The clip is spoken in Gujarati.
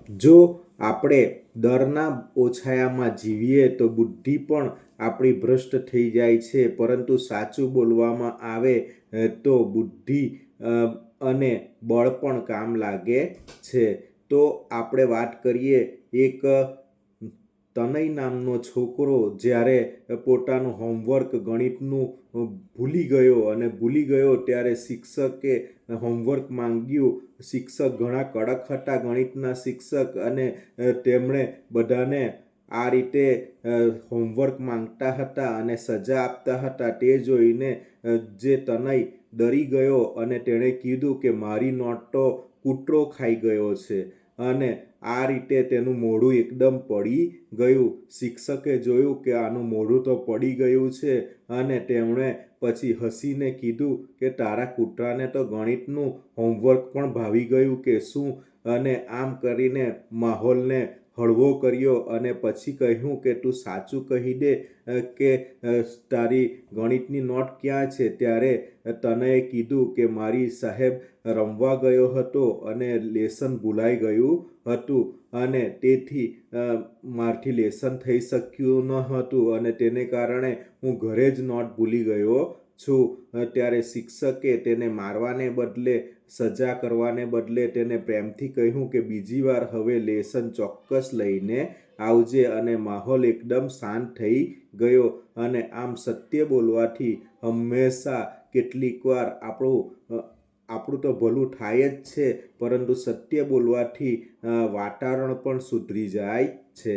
જો આપણે ડરના ઓછાયામાં જીવીએ તો બુદ્ધિ પણ આપણી ભ્રષ્ટ થઈ જાય છે, પરંતુ સાચું બોલવામાં આવે તો બુદ્ધિ અને બળ પણ કામ લાગે છે. તો આપણે વાત કરીએ એક તનય નામનો છોકરો જ્યારે પોતાનું હોમવર્ક ગણિતનું ભૂલી ગયો ત્યારે શિક્ષકે હોમવર્ક માંગ્યું. શિક્ષક ઘણા કડક હતા, ગણિતના શિક્ષક, અને તેમણે બધાને આ રીતે હોમવર્ક માંગતા હતા અને સજા આપતા હતા. તે જોઈને જે તનય ડરી ગયો અને તેણે કીધું કે મારી નોટ તો કૂતરો ખાઈ ગયો છે, અને આ રીતે તેનું મોઢું એકદમ પડી ગયું. શિક્ષકે જોયું કે આનું મોઢું તો પડી ગયું છે, અને તેમણે પછી હસીને કીધું કે તારા કૂતરાને તો ગણિતનું હોમવર્ક પણ ભાવી ગયું કે શું? અને આમ કરીને માહોલને હળવો કર્યો અને પછી કહ્યું કે તું સાચું કહી દે કે તારી ગણિતની નોટ ક્યાં છે? ત્યારે તનયે કીધું કે મારી સાહેબ રમવા ગયો હતો અને લેસન ભૂલાઈ ગયું હતું, અને તેથી મારથી લેસન થઈ શક્યું ન હતું, અને તેને કારણે હું ઘરે જ નોટ ભૂલી ગયો છું. ત્યારે શિક્ષકે તેને મારવાને બદલે, સજા કરવાને બદલે તેને પ્રેમથી કહ્યું કે બીજી વાર હવે લેસન ચોક્કસ લઈને આવજે, અને માહોલ એકદમ શાંત થઈ ગયો. અને આમ સત્ય બોલવાથી હંમેશા કેટલીક વાર આપણું તો ભલું થાય જ છે, પરંતુ સત્ય બોલવાથી વાતાવરણ પણ સુધરી જાય છે.